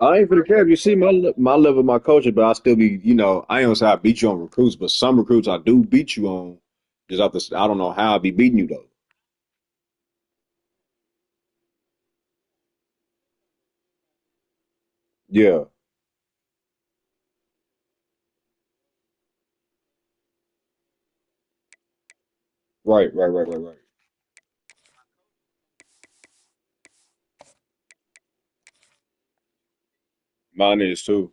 I ain't for the cap. You see my level, of my culture, but I still be, I ain't gonna say I beat you on recruits, but some recruits I do beat you on. Just off the, I don't know how I be beating you though. Yeah, right. Mine is too.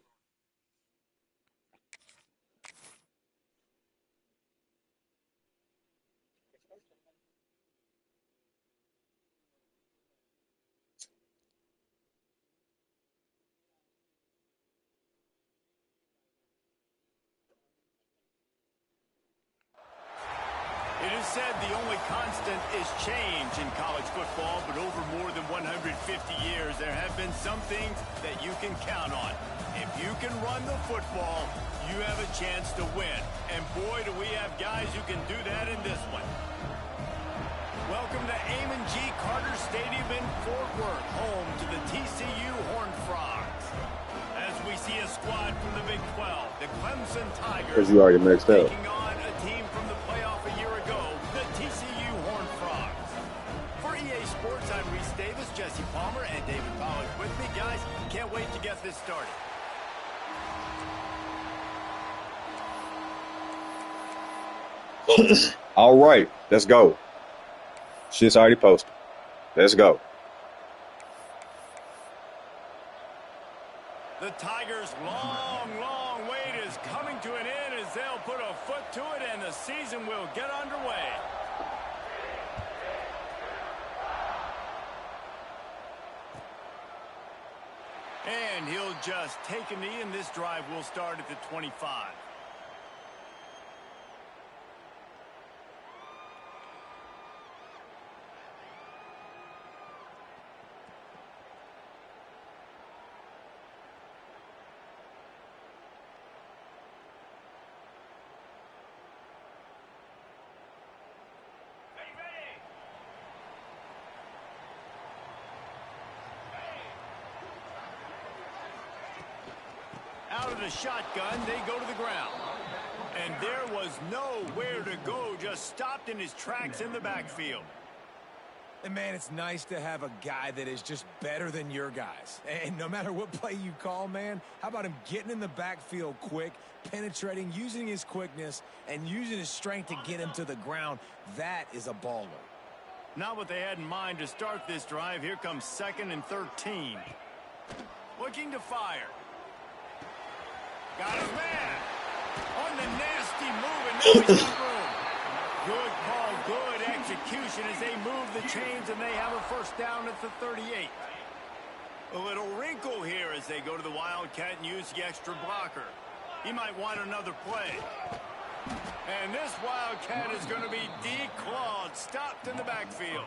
It is said the only constant is change in college football, but over more than 150 years, there have been some things that you can count on. If you can run the football, you have a chance to win. And boy, do we have guys who can do that in this one. Welcome to Amon G. Carter Stadium in Fort Worth, home to the TCU Horned Frogs. As we see a squad from the Big 12, the Clemson Because Tigers you already mixed up. taking on a team from the playoff a year ago, the TCU Horned Frogs. For EA Sports, I'm Reese Davis, Jesse Palmer, and David Pollack with me. Guys, can't wait to get this started. All right, let's go. Shit's already posted. Let's go. The Tigers' long wait is coming to an end as they'll put a foot to it and the season will get underway. And he'll just take a knee, and this drive will start at the 25. Out of the shotgun, they go to the ground. And there was nowhere to go, just stopped in his tracks in the backfield. And, man, it's nice to have a guy that is just better than your guys. And no matter what play you call, man, how about him getting in the backfield quick, penetrating, using his quickness, and using his strength to get him to the ground? That is a baller. Not what they had in mind to start this drive. Here comes 2nd and 13. Looking to fire. Got his man. On the nasty move, and now he's got room. Good call, good execution as they move the chains, and they have a first down at the 38. A little wrinkle here as they go to the Wildcat and use the extra blocker. He might want another play. And this Wildcat is going to be declawed, stopped in the backfield.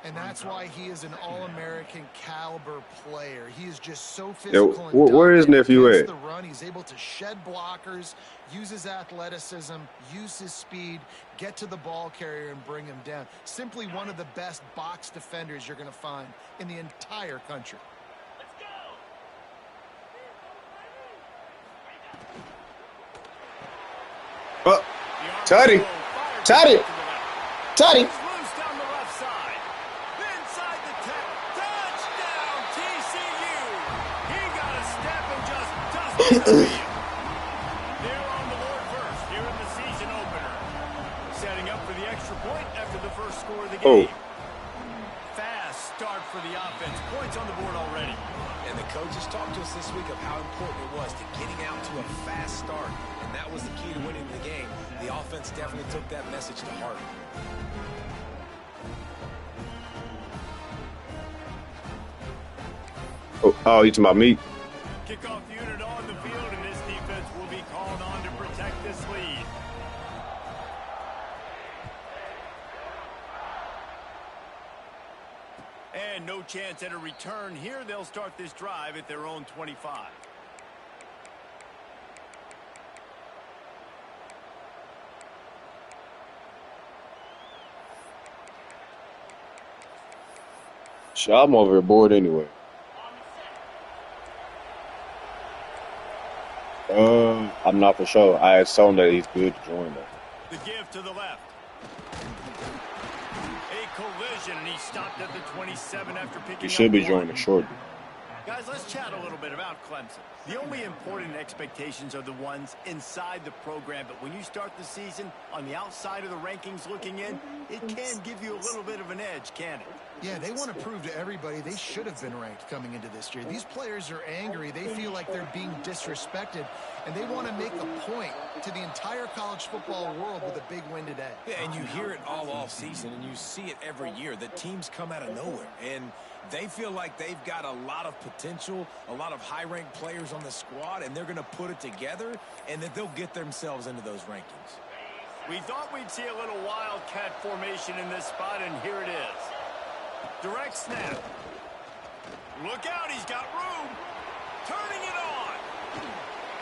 And that's why he is an All-American caliber player. He is just so Yo, physical and where is dominant nephew against at? the run. He's able to shed blockers, use his athleticism, use his speed, get to the ball carrier and bring him down. Simply one of the best box defenders you're going to find in the entire country. Oh, Teddy, Teddy, Teddy. Loose down the left side. Inside the 10. Touchdown, TCU. He got a step and just dusted the field. They're on the board first here in the season opener. Setting up for the extra point after the first score of the Oh, game. Fast start for the offense. Points on the board already. And the coaches talked to us this week of how important it was to getting out to a fast start. And that was the key to winning the game. The offense definitely took that message to heart. oh, you talking about me? Kickoff unit on the field, and this defense will be called on to protect this lead. And no chance at a return here. They'll start this drive at their own 25. Shit, I'm over here bored anyway. I'm not for sure. I told him that he's good to join though. The give to the left. A collision, and he stopped at the 27 after He picking up should be one. joining shortly. Guys, let's chat a little bit about Clemson. The only important expectations are the ones inside the program, but when you start the season on the outside of the rankings looking in, it can give you a little bit of an edge, can it? Yeah, they want to prove to everybody they should have been ranked coming into this year. These players are angry. They feel like they're being disrespected, and they want to make a point to the entire college football world with a big win today. Yeah, and you hear it all season, and you see it every year. The teams come out of nowhere, and they feel like they've got a lot of potential, a lot of high-ranked players on the squad, and they're going to put it together, and that they'll get themselves into those rankings. We thought we'd see a little wildcat formation in this spot, and here it is. Direct snap. Look out, he's got room. Turning it on.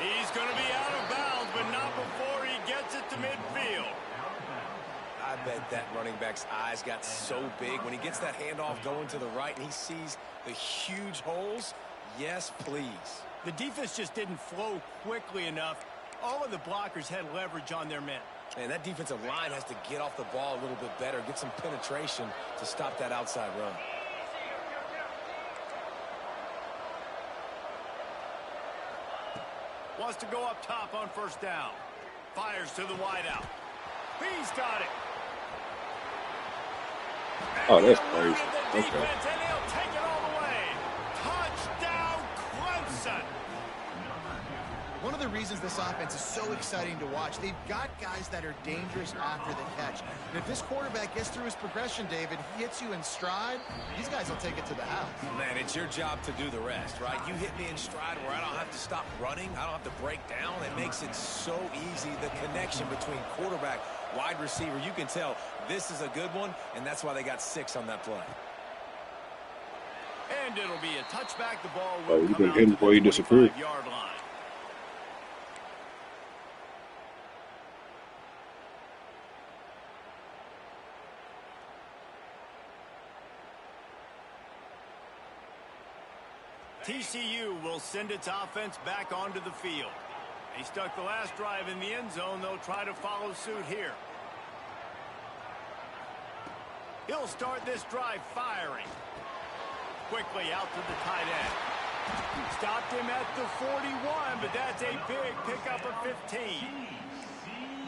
He's going to be out of bounds, but not before he gets it to midfield. I bet that running back's eyes got so big when he gets that handoff going to the right and he sees the huge holes. Yes, please. The defense just didn't flow quickly enough. All of the blockers had leverage on their men. And that defensive line has to get off the ball a little bit better, get some penetration to stop that outside run. Wants to go up top on first down. Fires to the wideout. He's got it. Oh, that's crazy. Okay. And he'll take it all the way. Touchdown, Clemson. One of the reasons this offense is so exciting to watch, they've got guys that are dangerous after the catch. And if this quarterback gets through his progression, David, he hits you in stride, these guys will take it to the house. Man, it's your job to do the rest, right? You hit me in stride where I don't have to stop running. I don't have to break down. It makes it so easy. The connection between quarterback, wide receiver, you can tell this is a good one, and that's why they got 6 on that play. And it'll be a touchback. The ball Oh, will you come been out hitting to before the you disappeared. 25-yard line. TCU will send its offense back onto the field. They stuck the last drive in the end zone. They'll try to follow suit here. He'll start this drive firing. Quickly out to the tight end. Stopped him at the 41, but that's a big pickup of 15.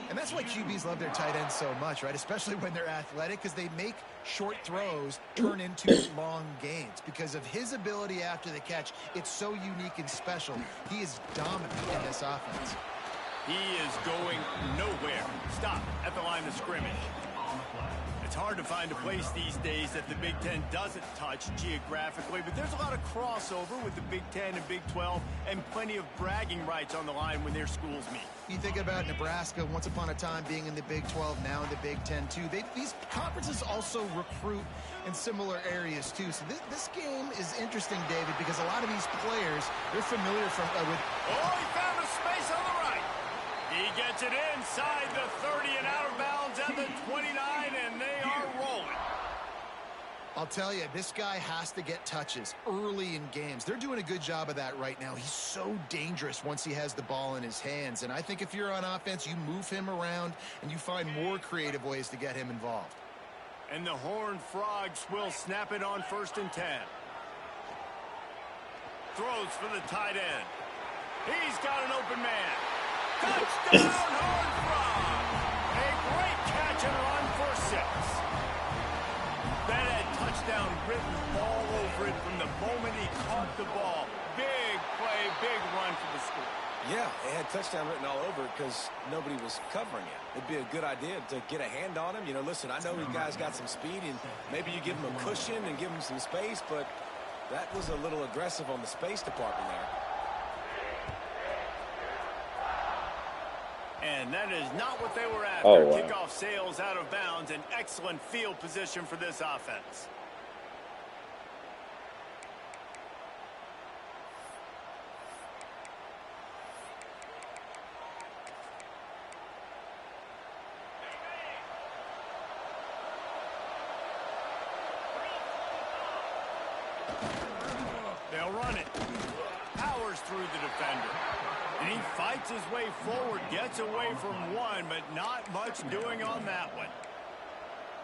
And that's why QBs love their tight ends so much, right? Especially when they're athletic, because they make short throws turn into long gains. Because of his ability after the catch, it's so unique and special. He is dominant in this offense. He is going nowhere. Stop at the line of scrimmage. It's hard to find a place these days that the Big Ten doesn't touch geographically, but there's a lot of crossover with the Big Ten and Big 12 and plenty of bragging rights on the line when their schools meet. You think about Nebraska once upon a time being in the Big 12, now in the Big 10 too. These conferences also recruit in similar areas too. So this game is interesting, David, because a lot of these players, they're familiar with... Oh, he found a space on the right. He gets it inside the 30 and out of bounds at the 29, and they are rolling. I'll tell you, this guy has to get touches early in games. They're doing a good job of that right now. He's so dangerous once he has the ball in his hands. And I think if you're on offense, you move him around and you find more creative ways to get him involved. And the Horned Frogs will snap it on 1st and 10. Throws for the tight end. He's got an open man. Touchdown, Horned Frogs! A great catch and run for 6. That had touchdown written all over it from the moment he caught the ball. Big play, big run for the score. Yeah, it had touchdown written all over it because nobody was covering it. It'd be a good idea to get a hand on him. You know, listen, I know you guys got some speed, and maybe you give him a cushion and give him some space, but that was a little aggressive on the space department there. And that is not what they were after. Oh, wow. Kickoff sails out of bounds. An excellent field position for this offense. They'll run it. Powers through the defender. And he fights his way forward, gets away from one, but not much doing on that one.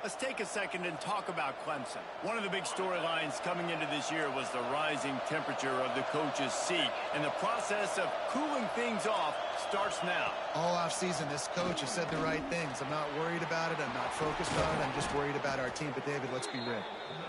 Let's take a second and talk about Clemson. One of the big storylines coming into this year was the rising temperature of the coach's seat, and the process of cooling things off starts now. All offseason, this coach has said the right things. I'm not worried about it. I'm not focused on it. I'm just worried about our team. But, David, let's be real.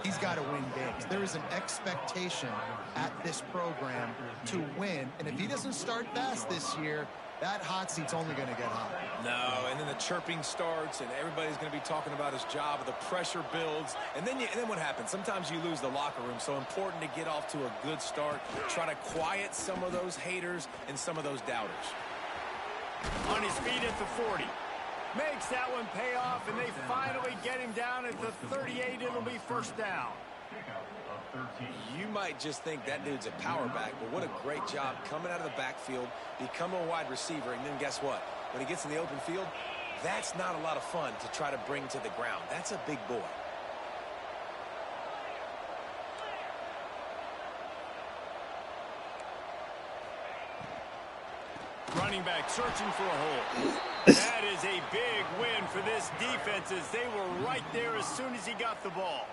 He's got to win games. There is an expectation at this program to win, and if he doesn't start fast this year, that hot seat's only going to get hot. No, and then the chirping starts, and everybody's going to be talking about his job, and the pressure builds, and then what happens? Sometimes you lose the locker room, so important to get off to a good start, try to quiet some of those haters and some of those doubters. On his feet at the 40. Makes that one pay off, and they finally get him down at the 38. It'll be first down. You might just think that dude's a power back, but what a great job coming out of the backfield, becoming a wide receiver, and then guess what? When he gets in the open field, that's not a lot of fun to try to bring to the ground. That's a big boy. Running back searching for a hole. That is a big win for this defense as they were right there as soon as he got the ball.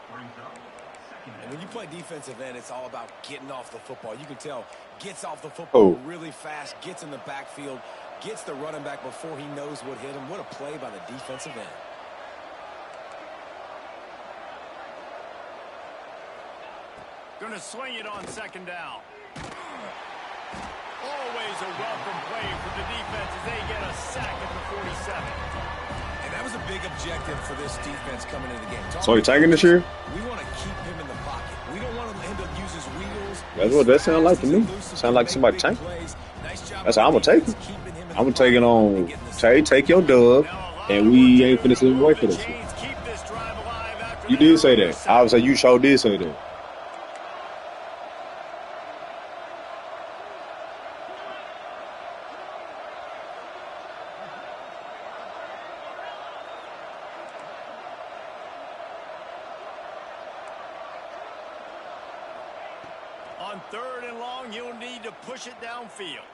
And when you play defensive end, it's all about getting off the football. You can tell, gets off the football really fast, gets in the backfield, gets the running back before he knows what hit him. What a play by the defensive end. Going to swing it on second down. Always a welcome play for the defense as they get a sack at the 47. And that was a big objective for this defense coming into the game. So you're taking this year? We want to keep him in the pocket. We don't want him to use his wheels. That's what that sounds like to me. Sound like somebody tanking. That's how I'm going to take it. I'm going to take it on Tay, take your dub, and we ain't finna slip away for this shit. You did say that. I would say you sure did say that. On third and long, you'll need to push it downfield.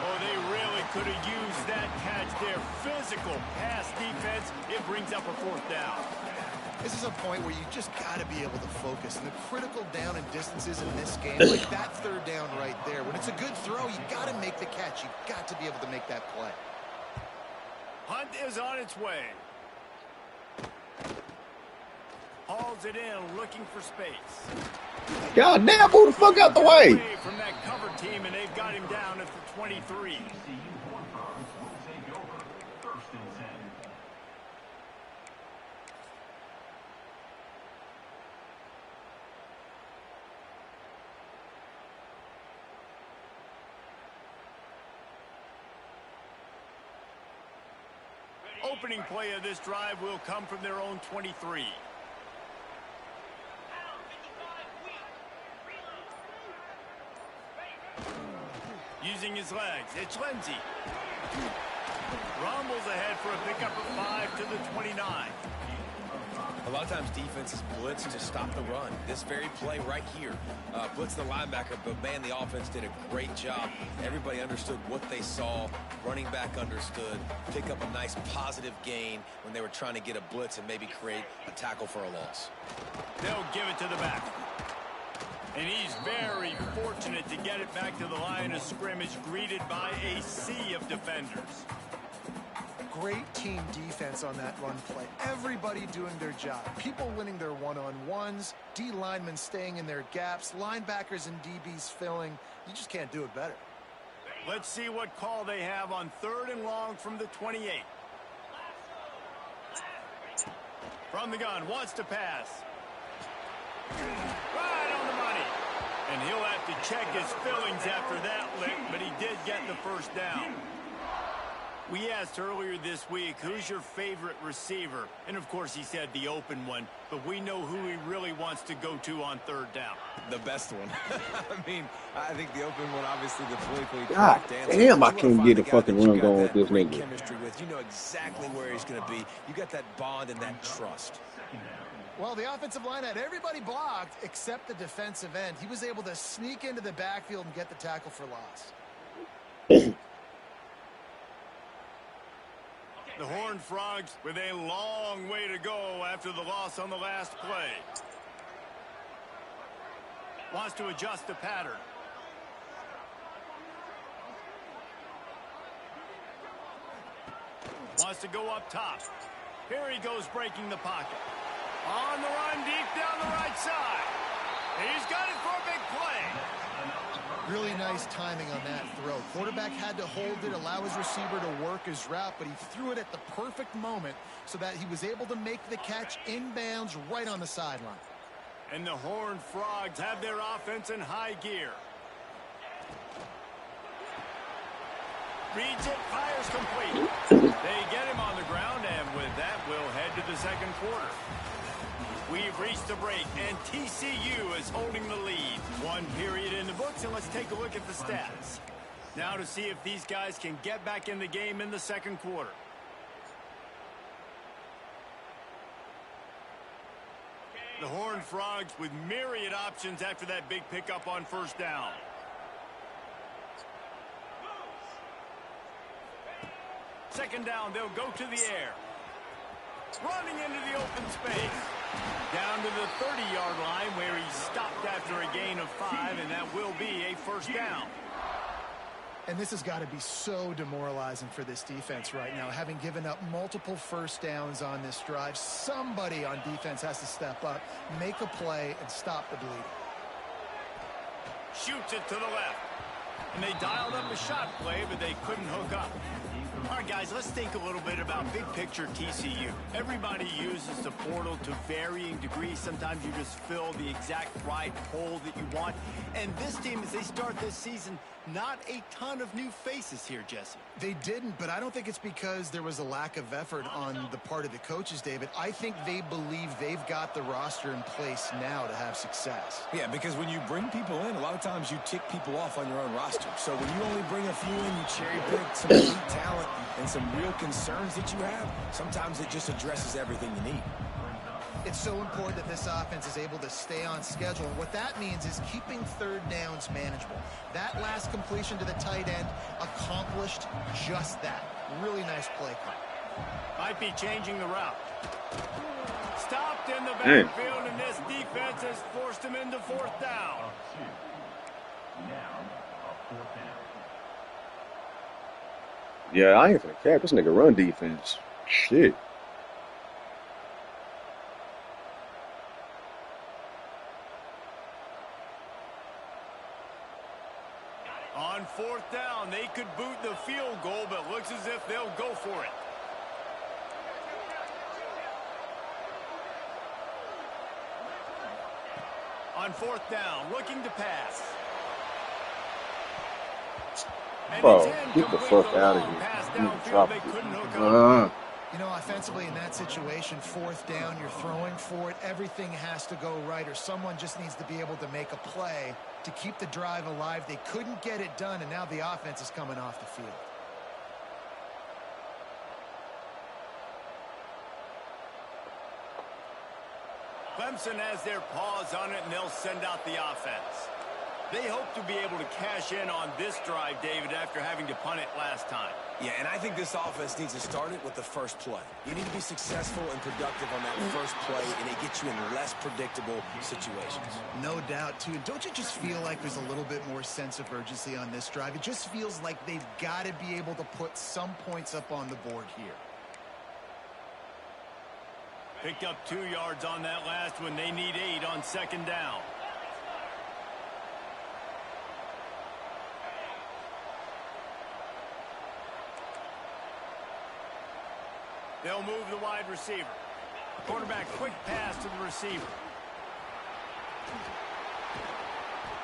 Oh, they really could have used that catch there. Physical pass defense. It brings up a fourth down. This is a point where you just got to be able to focus. And the critical down and distances in this game, like that third down right there. When it's a good throw, you got to make the catch. You got to be able to make that play. Hunt is on its way. Hauls it in, looking for space. God damn, move the fuck out the way. From that cover team, and they've got him down at the 23. Opening play of this drive will come from their own 23. Using his legs, it's Lindsey. Rumbles ahead for a pickup of 5 to the 29. A lot of times defenses blitz to stop the run. This very play right here, blitz the linebacker, but man, the offense did a great job. Everybody understood what they saw. Running back understood. Pick up a nice positive gain when they were trying to get a blitz and maybe create a tackle for a loss. They'll give it to the back. And he's very fortunate to get it back to the line of scrimmage, greeted by a sea of defenders. Great team defense on that run play. Everybody doing their job. People winning their one-on-ones, D linemen staying in their gaps, linebackers and DBs filling. You just can't do it better. Let's see what call they have on third and long from the 28. From the gun, wants to pass. Right on the money. And he'll have to check his fillings after that lick, but he did get the first down. We asked earlier this week, who's your favorite receiver? And, of course, he said the open one, but we know who he really wants to go to on third down. The best one. I mean, I think the open one, obviously, the politically God correct answer. damn, I can't get a fucking run going with this nigga. Chemistry with. You know exactly where he's going to be. You got that bond and that trust. Well, the offensive line had everybody blocked except the defensive end. He was able to sneak into the backfield and get the tackle for loss. The Horned Frogs with a long way to go after the loss on the last play. Wants to adjust the pattern. Wants to go up top. Here he goes breaking the pocket. On the run deep down the right side. He's got it for a big play. Really nice timing on that throw. Quarterback had to hold it, allow his receiver to work his route, but he threw it at the perfect moment so that he was able to make the catch inbounds right on the sideline. And the Horned Frogs have their offense in high gear. Reads it, fires complete. They get him on the ground, and with that, we'll head to the second quarter. We've reached the break, and TCU is holding the lead. One period in the books, and let's take a look at the stats. Now to see if these guys can get back in the game in the second quarter. The Horned Frogs with myriad options after that big pickup on first down. Second down, they'll go to the air. Running into the open space. Down to the 30-yard line where he stopped after a gain of 5, and that will be a first down. And this has got to be so demoralizing for this defense right now. Having given up multiple first downs on this drive, somebody on defense has to step up, make a play, and stop the bleeding. Shoots it to the left. And they dialed up a shot play, but they couldn't hook up. All right, guys, let's think a little bit about big picture TCU. Everybody uses the portal to varying degrees. Sometimes you just fill the exact right hole that you want. And this team, as they start this season, not a ton of new faces here, Jesse. They didn't, but I don't think it's because there was a lack of effort on the part of the coaches, David. I think they believe they've got the roster in place now to have success. Yeah, because when you bring people in, a lot of times you tick people off on your own roster. So when you only bring a few in, you cherry pick some elite talent and some real concerns that you have, sometimes it just addresses everything you need. It's so important that this offense is able to stay on schedule. And what that means is keeping third downs manageable. That last completion to the tight end accomplished just that. Really nice play call. Might be changing the route. Stopped in the backfield, and this defense has forced him into fourth down. Yeah, I ain't finna cap. This nigga run defense. Shit. On fourth down, they could boot the field goal, but looks as if they'll go for it. On fourth down, looking to pass. Bro, get the fuck out of here. You know, offensively in that situation, fourth down, you're throwing for it. Everything has to go right, or someone just needs to be able to make a play to keep the drive alive. They couldn't get it done, and now the offense is coming off the field. Clemson has their paws on it, and they'll send out the offense. They hope to be able to cash in on this drive, David, after having to punt it last time. Yeah, and I think this offense needs to start it with the first play. You need to be successful and productive on that first play, and it gets you in less predictable situations. No doubt, too. And don't you just feel like there's a little bit more sense of urgency on this drive? It just feels like they've got to be able to put some points up on the board here. Picked up 2 yards on that last one. They need 8 on second down. They'll move the wide receiver. Quarterback, quick pass to the receiver.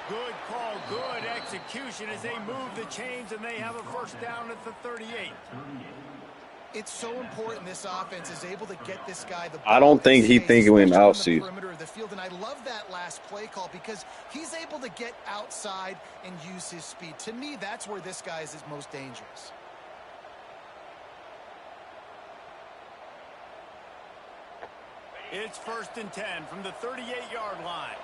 Good call, good execution as they move the chains, and they have a first down at the 38. It's so important this offense is able to get this guy the ball. I don't think he thinking him out seat. Perimeter of the field, and I love that last play call because he's able to get outside and use his speed. To me, that's where this guy is his most dangerous. It's 1st and 10 from the 38-yard line.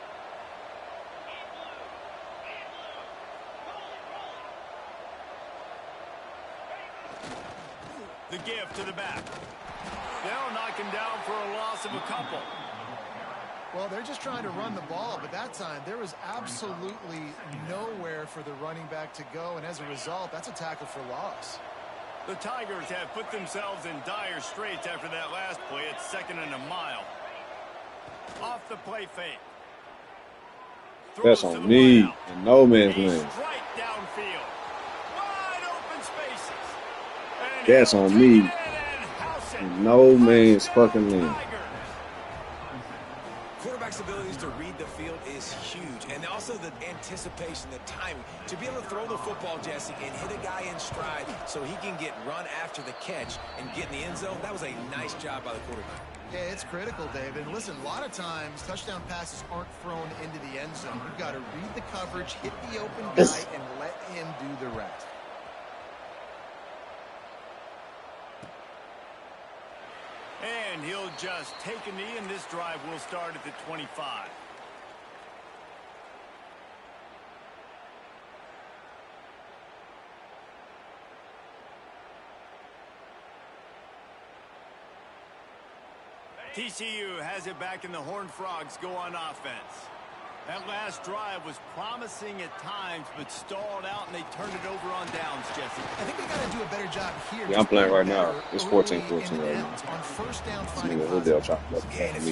The give to the back. They'll knock him down for a loss of a couple. Well, they're just trying to run the ball, but that time there was absolutely nowhere for the running back to go, and as a result, that's a tackle for loss. The Tigers have put themselves in dire straits after that last play. It's 2nd and a mile. Off the play fake. That's on me and no man's land. Right downfield. Wide open spaces. And that's on me and no man's fucking land. Quarterback's abilities to read the field is huge, and also the anticipation, the timing. To be able to throw the football, Jesse, and hit a guy in stride so he can get run after the catch and get in the end zone, that was a nice job by the quarterback. Yeah, it's critical, David. Listen, a lot of times touchdown passes aren't thrown into the end zone. You've got to read the coverage, hit the open guy, and let him do the rest. And he'll just take a knee, and this drive will start at the 25. TCU has it back, and the Horned Frogs go on offense. That last drive was promising at times, but stalled out, and they turned it over on downs, Jesse. I think they got to do a better job here. Yeah, I'm playing right now. It's 14-14 right now. On first down, it's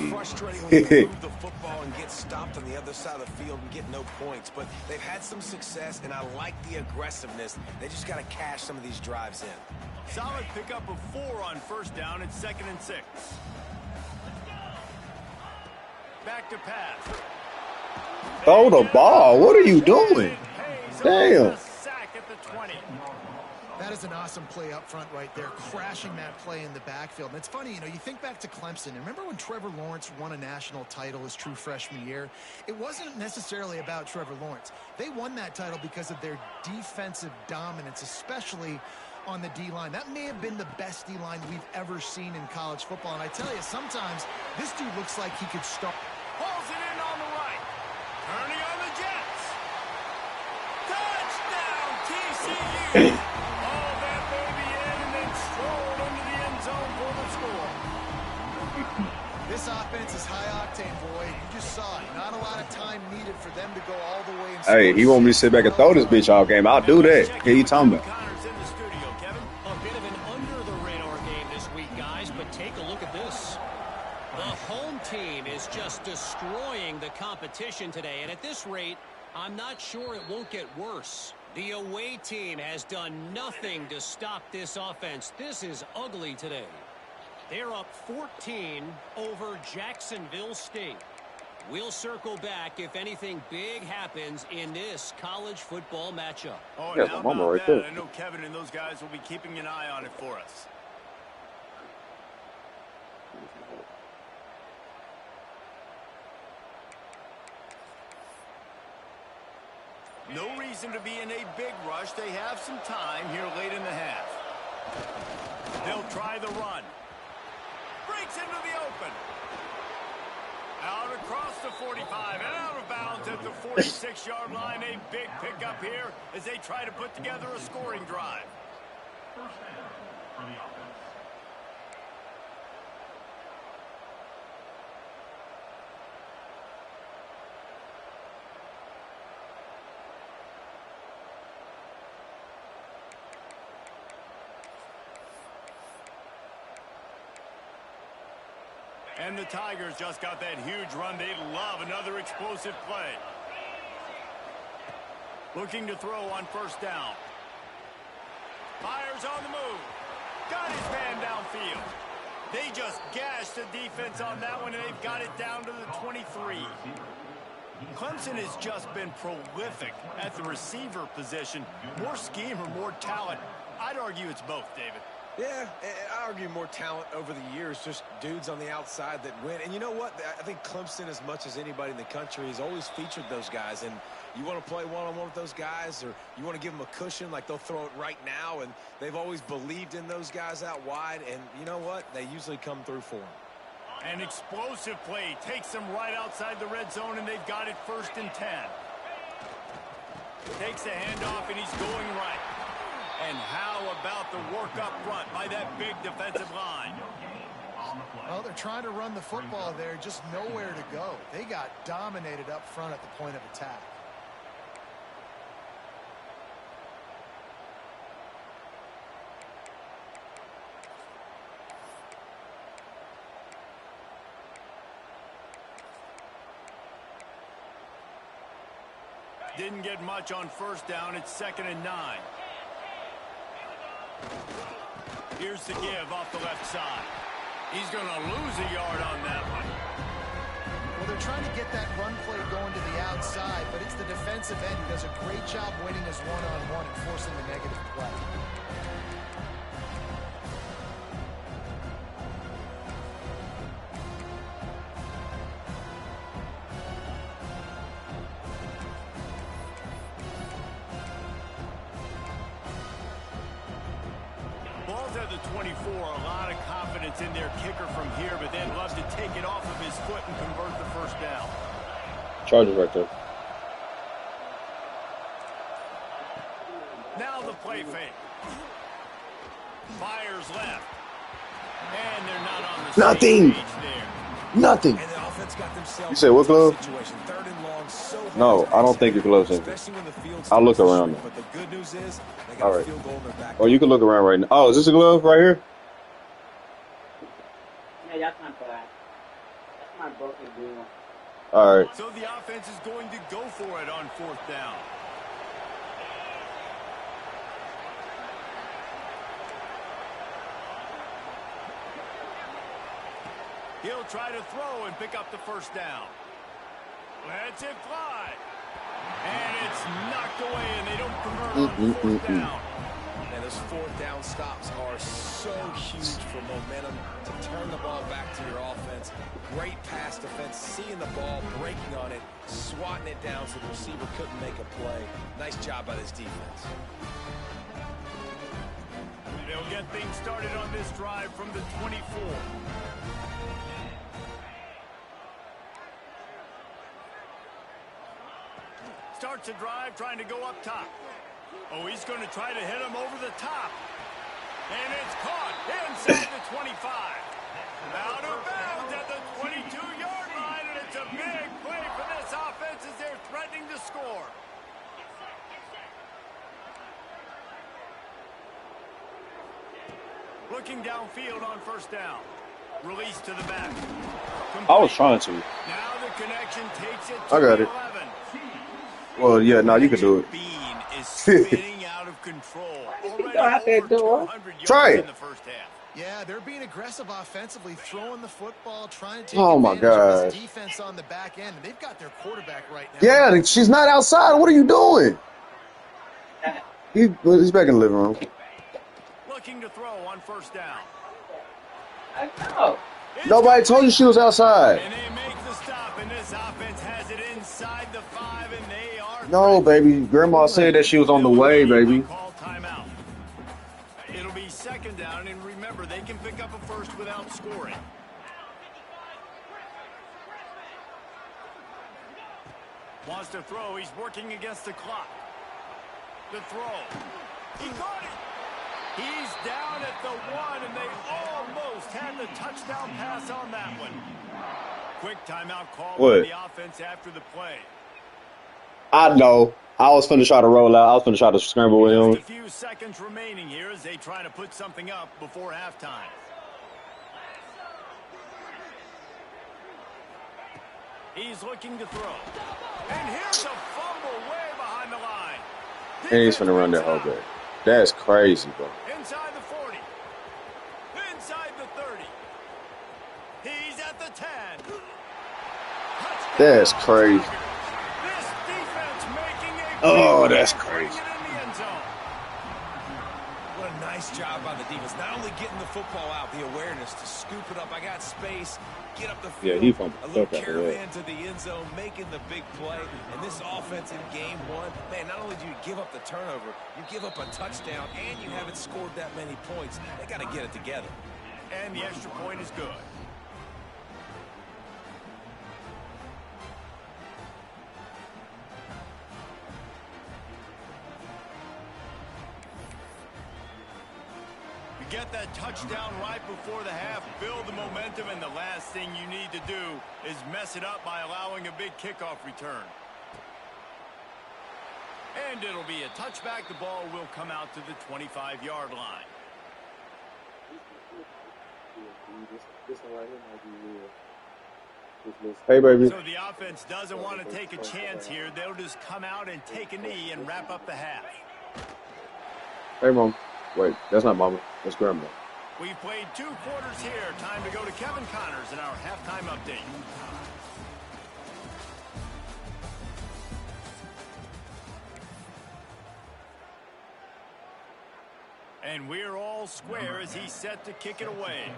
frustrating when you move the football and get stopped on the other side of the field and get no points, but they've had some success, and I like the aggressiveness. They just got to cash some of these drives in. Solid pickup of 4 on first down. It's 2nd and 6. Back to pass. Throw the ball. What are you doing? Damn. That is an awesome play up front right there, crashing that play in the backfield. And it's funny, you know, you think back to Clemson. Remember when Trevor Lawrence won a national title his true freshman year? It wasn't necessarily about Trevor Lawrence. They won that title because of their defensive dominance, especially on the D-line. That may have been the best D-line we've ever seen in college football. And I tell you, sometimes this dude looks like he could start. Pulls it in on the right. Turning on the Jets. Touchdown, TCU. Oh, that baby in and then strolled into the end zone for the score. This offense is high octane, boy. You just saw it. Not a lot of time needed for them to go all the way. Hey, he want me to sit back and throw this bitch all game. I'll do that. What are you talking about? A bit of an under-the-radar game this week, guys, but take a look at this. The home team is just destroying the competition today, and at this rate, I'm not sure it won't get worse. The away team has done nothing to stop this offense. This is ugly today. They're up 14 over Jacksonville State. We'll circle back if anything big happens in this college football matchup. Oh, yeah, my mama right there. I know Kevin and those guys will be keeping an eye on it for us. No reason to be in a big rush. They have some time here late in the half. They'll try the run. Breaks into the open. Out across the 45 and out of bounds at the 46-yard line. A big pickup here as they try to put together a scoring drive. First down for the offense. And the Tigers just got that huge run. They love another explosive play. Looking to throw on first down. Fires on the move. Got his man downfield. They just gashed the defense on that one, and they've got it down to the 23. Clemson has just been prolific at the receiver position. More scheme or more talent? I'd argue it's both, David. Yeah, I argue more talent over the years, just dudes on the outside that win. And you know what? I think Clemson, as much as anybody in the country, has always featured those guys. And you want to play one-on-one with those guys, or you want to give them a cushion, like they'll throw it right now. And they've always believed in those guys out wide. And you know what? They usually come through for them. An explosive play takes them right outside the red zone, and they've got it 1st and 10. Takes the handoff, and he's going right. And how about the work up front by that big defensive line? Well, they're trying to run the football there, just nowhere to go. They got dominated up front at the point of attack. Didn't get much on 1st down. It's 2nd and 9. Here's the give off the left side. He's going to lose a yard on that one. Well, they're trying to get that run play going to the outside, but it's the defensive end who does a great job winning his one-on-one and forcing the negative play. Ball's at the 24. A lot of confidence in their kicker from here, but they'd love to take it off of his foot and convert the 1st down. Chargers right there. Now the play fake. Fires left. And they're not on the Nothing. same page there. Nothing. And the offense got themselves You said what glove? situation. 3rd and long, so hard No, to I don't think your glove's in. especially when the field's I'll look starting to around shrink. now. But the good news is they got All a right. field goal in their back. Oh, you can look around right now. Oh, is this a glove right here? Yeah, that's not bad. That's not broken deal. All right. So the offense is going to go for it on 4th down. He'll try to throw and pick up the 1st down. Lets it fly. And it's knocked away, and they don't convert on 4th down. And those 4th down stops are so huge for momentum to turn the ball back to your offense. Great pass defense, seeing the ball, breaking on it, swatting it down so the receiver couldn't make a play. Nice job by this defense. They'll get things started on this drive from the 24. Starts a drive trying to go up top. Oh, he's going to try to hit him over the top. And it's caught inside the 25. Out of bounds at the 22-yard line, and it's a big play for this offense as they're threatening to score. Looking downfield on 1st down. Release to the back. I was trying to. Now the connection takes it I to got the it. 11. Well, yeah, no, you can do it. Bean is spinning out of control. Already out there over doing? 200 Try yards it. in the 1st half. Yeah, they're being aggressive offensively, throwing the football, trying to take Oh, my advantage of this gosh. defense on the back end. They've got their quarterback right now. Yeah, she's not outside. What are you doing? He's back in the living room. Looking to throw on 1st down. I know. Nobody told you she was outside. And they make the stop, and this offense has it inside the 5, and they are... No, baby. Grandma said that she was on the way, baby. Call timeout. It'll be 2nd down, and remember, they can pick up a 1st without scoring. Wants to throw. He's working against the clock. The throw. He caught it. He's down at the 1, and they almost had the touchdown pass on that one. Quick timeout call by the offense after the play. I know. I was finna try to roll out. I was finna try to scramble with Just a him. few seconds remaining here as they try to put something up before halftime. He's looking to throw. And here's a fumble way behind the line. And he's finna run that whole game. That's crazy, bro. Inside the 40. Inside the 30. He's at the 10. Touchdown, That's crazy. This defense making a Oh, big that's play, crazy. bringing it in the end zone. What a nice job by the defense. Not only getting the football out, the awareness to scoop it up. I got space, get up the Yeah, field. he fumbled a little the fuck out of caravan to the end zone, making the big play. And this offense in game 1, man, not only do you give up the turnover, you give up a touchdown, and you haven't scored that many points. They got to get it together. And the extra point is good. get that touchdown right before the half, build the momentum, and the last thing you need to do is mess it up by allowing a big kickoff return. And it'll be a touchback. The ball will come out to the 25-yard line. This one right here might be real. Hey, baby. So the offense doesn't want to take a chance here. They'll just come out and take a knee and wrap up the half. Hey, Mom. Wait, that's not Mama. That's Grandma. We've played 2 quarters here. Time to go to Kevin Connors in our halftime update. And we're all square as he's set to kick it away.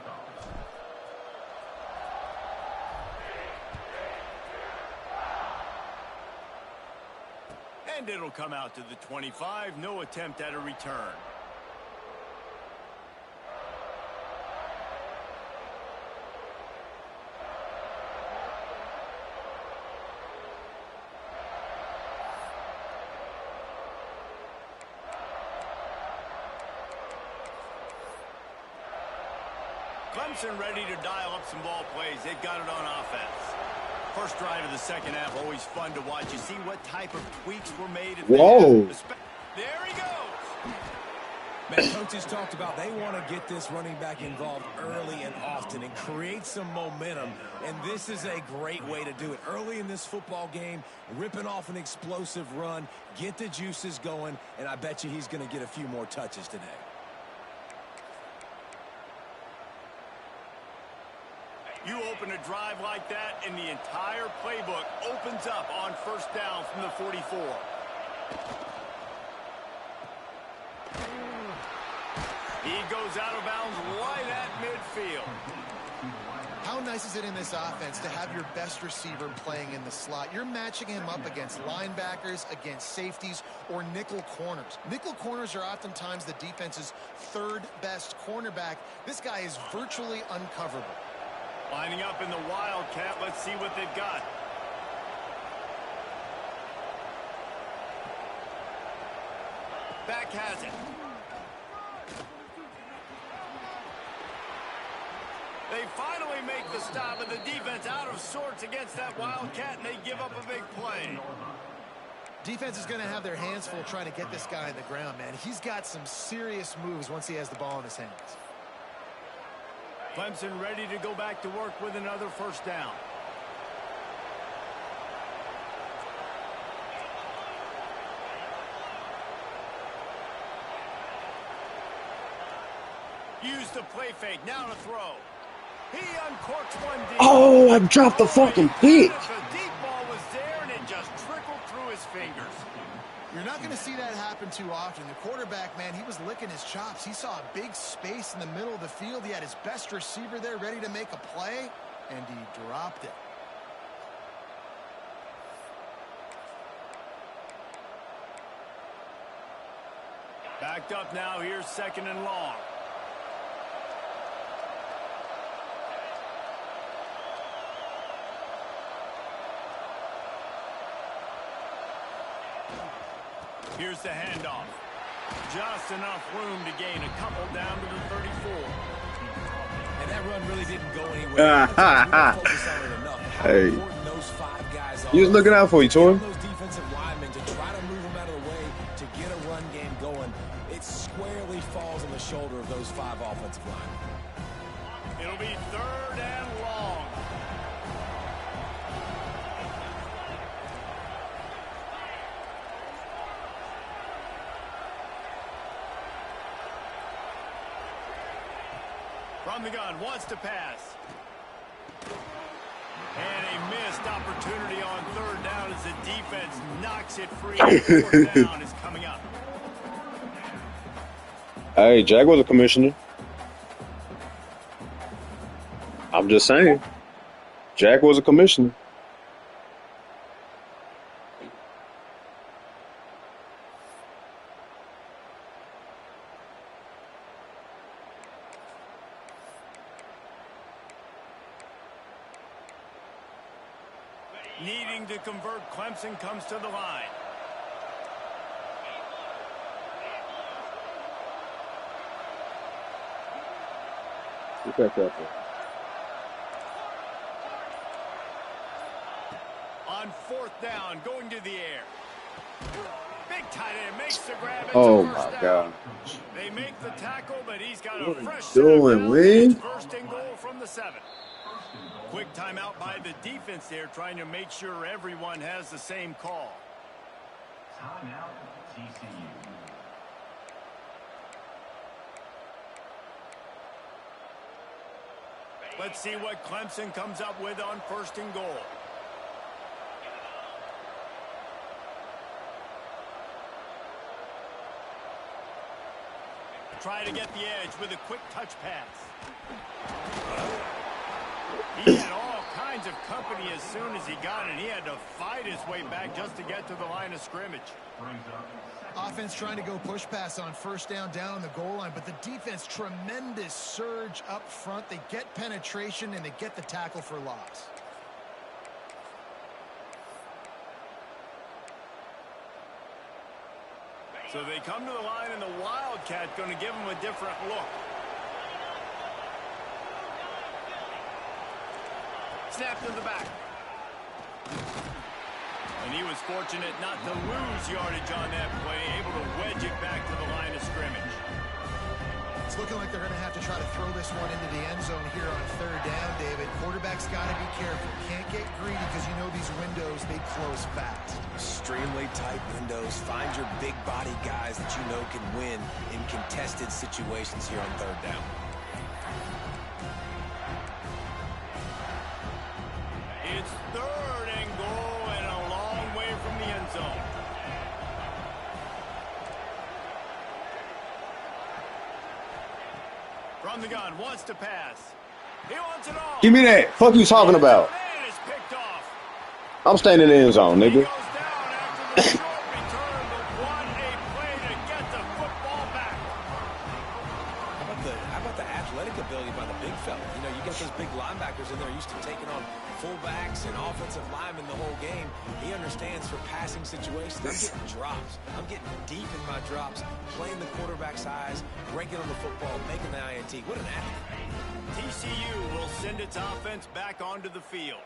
And it'll come out to the 25. No attempt at a return. Clemson ready to dial up some ball plays. They've got it on offense. First drive of the second half, always fun to watch. You see what type of tweaks were made. Whoa. There he goes. Man, coaches talked about they want to get this running back involved early and often and create some momentum. And this is a great way to do it. Early in this football game, ripping off an explosive run, get the juices going, and I bet you he's going to get a few more touches today. You open a drive like that, and the entire playbook opens up on first down from the 44. He goes out of bounds right at midfield. How nice is it in this offense to have your best receiver playing in the slot? You're matching him up against linebackers, against safeties, or nickel corners. Nickel corners are oftentimes the defense's 3rd best cornerback. This guy is virtually uncoverable. Lining up in the Wildcat. Let's see what they've got. Back has it. They finally make the stop, and the defense out of sorts against that Wildcat, and they give up a big play. Defense is going to have their hands full trying to get this guy on the ground, man. He's got some serious moves once he has the ball in his hands. Clemson ready to go back to work with another first down. Use the play fake. Now to throw. He uncorks one deep. Oh, I dropped the fucking pick. The deep ball was there, and it just trickled through his fingers. You're not going to see that happen too often. The quarterback, man, he was licking his chops. He saw a big space in the middle of the field. He had his best receiver there ready to make a play, and he dropped it. Backed up now. Here's 2nd and long. Here's the handoff. Just enough room to gain a couple down to the 34. And that run really didn't go anywhere. Hey. He was looking out for you, Torn. Those defensive linemen to try to move them out of the way to get a run game going. It squarely falls on the shoulder of those 5 offensive linemen. It'll be 3rd and long. From the gun, wants to pass. And a missed opportunity on 3rd down as the defense knocks it free. 4th down is coming up. Hey, Jag was a commissioner. I'm just saying. Jack was a commissioner. Needing to convert, Clemson comes to the line. Get back up there. On 4th down, going to the air. Big tight end makes the grab. Oh my God. They make the tackle, but he's got a What are you fresh set doing, of downs. Wing? It's 1st and goal from the 7. Quick timeout by the defense there, trying to make sure everyone has the same call. Timeout, TCU. Let's see what Clemson comes up with on 1st and goal. Try to get the edge with a quick touch pass. He had all kinds of company as soon as he got it. He had to fight his way back just to get to the line of scrimmage. Offense trying to go push pass on 1st down, down on the goal line, but the defense, tremendous surge up front. They get penetration, and they get the tackle for loss. So they come to the line, and the Wildcat going to give him a different look. Snap to the back. And he was fortunate not to lose yardage on that play, able to wedge it back to the line of scrimmage. It's looking like they're going to have to try to throw this one into the end zone here on 3rd down, David. Quarterback's got to be careful. Can't get greedy because you know these windows, they close fast. Extremely tight windows. Find your big body guys that you know can win in contested situations here on 3rd down. It's 3rd and goal and a long way from the end zone. From the gun, wants to pass. He wants it all. Give me that. Fuck you talking about? Man is picked off. I'm staying in the end zone, He nigga. goes down after the short return, but what a play to get the football back. How about the athletic ability by the big fella? You know, you get those big linebackers in there used to taking on fullbacks and offensive linemen the whole game. He understands for passing situations. I'm getting drops. I'm getting deep in my drops, playing the quarterback's eyes, breaking on the football, making the INT. What an athlete. TCU will send its offense back onto the field.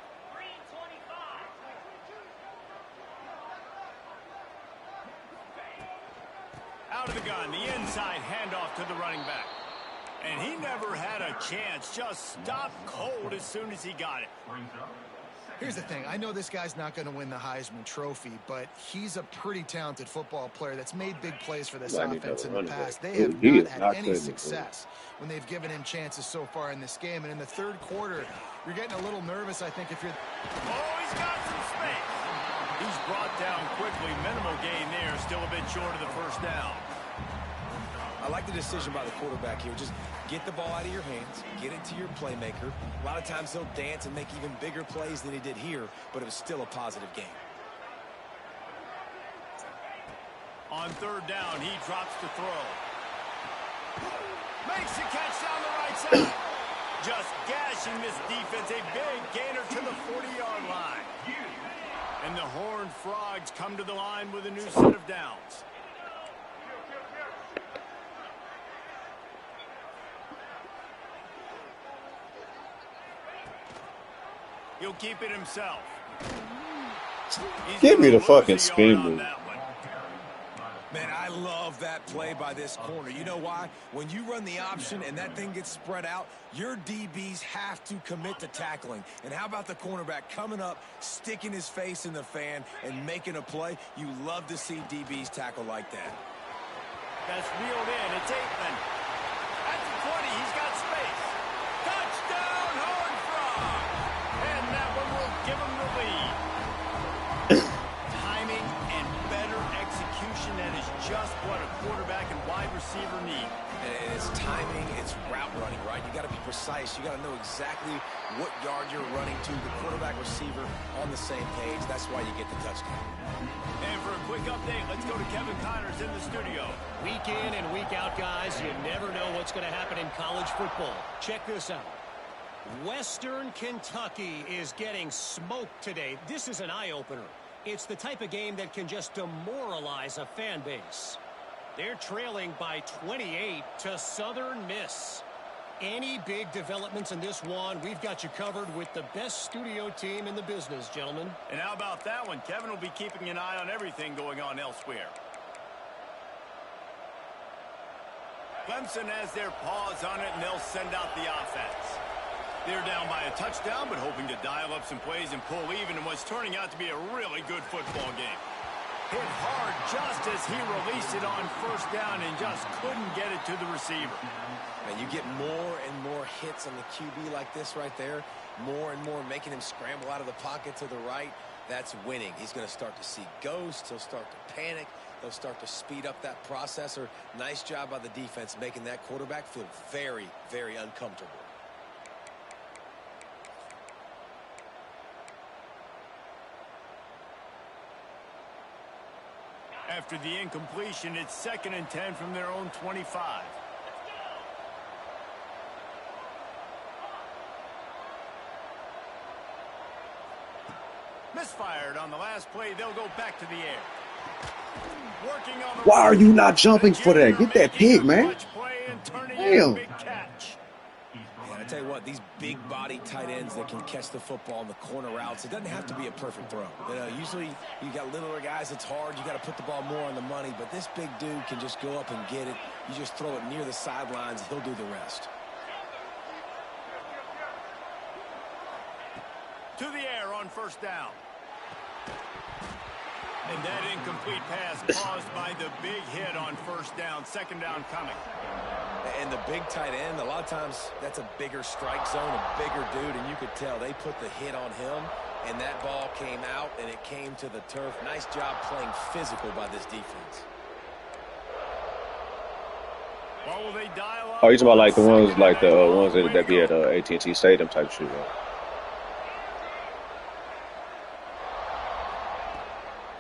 Out of the gun, the inside handoff to the running back. And he never had a chance, just stopped cold as soon as he got it. Here's the thing. I know this guy's not going to win the Heisman Trophy, but he's a pretty talented football player that's made big plays for this offense in the past. They have not had any success when they've given him chances so far in this game. And in the 3rd quarter, you're getting a little nervous, I think, if you're... Oh, he's got some space. He's brought down quickly. Minimal gain there, still a bit short of the 1st down. I like the decision by the quarterback here. Just get the ball out of your hands, get it to your playmaker. A lot of times he'll dance and make even bigger plays than he did here, but it was still a positive game. On 3rd down, he drops to throw. Makes the catch down the right side. Just gashing this defense. A big gainer to the 40-yard line. And the Horned Frogs come to the line with a new set of downs. He'll keep it himself. Give me the fucking spin move. Man, I love that play by this corner. You know why? When you run the option and that thing gets spread out, your DBs have to commit to tackling. And how about the cornerback coming up, sticking his face in the fan, and making a play? You love to see DBs tackle like that. That's reeled in. It's Aikman. At the 20, he's got space. Touchdown, Horned Frog. And that one will give him the lead. Timing and better execution, that is just what a quarterback and wide receiver need. And it's timing, it's route running, right? You got to be precise. You got to know exactly what yard you're running to. The quarterback receiver on the same page. That's why you get the touchdown. And for a quick update, let's go to Kevin Connors in the studio. Week in and week out, guys, you never know what's going to happen in college football. Check this out. Western Kentucky is getting smoked today. This is an eye-opener. It's the type of game that can just demoralize a fan base. They're trailing by 28 to Southern Miss. Any big developments in this one, we've got you covered with the best studio team in the business, gentlemen. And how about that one? Kevin will be keeping an eye on everything going on elsewhere. Clemson has their paws on it, and they'll send out the offense. They're down by a touchdown, but hoping to dial up some plays and pull even in what's turning out to be a really good football game. Hit hard just as he released it on first down and just couldn't get it to the receiver. Man, you get more and more hits on the QB like this right there, more and more making him scramble out of the pocket to the right. That's winning. He's going to start to see ghosts. He'll start to panic. They'll start to speed up that processor. Nice job by the defense making that quarterback feel very, very uncomfortable. After the incompletion, it's 2nd and 10 from their own 25. Misfired on the last play. They'll go back to the air. Working on the Why are you not jumping for that? Get that pig, man. Damn. I tell you what, these big body tight ends that can catch the football on the corner routes, it doesn't have to be a perfect throw. Usually you got littler guys, it's hard, you got to put the ball more on the money, but this big dude can just go up and get it. You just throw it near the sidelines, he'll do the rest. To the air on first down. And that incomplete pass caused by the big hit on first down. 2nd down coming. And the big tight end, a lot of times that's a bigger strike zone, a bigger dude, and you could tell they put the hit on him, and that ball came out, and it came to the turf. Nice job playing physical by this defense. Well, will they dial up? Oh, you talking about like the ones that be at AT&T Stadium type shit. Right?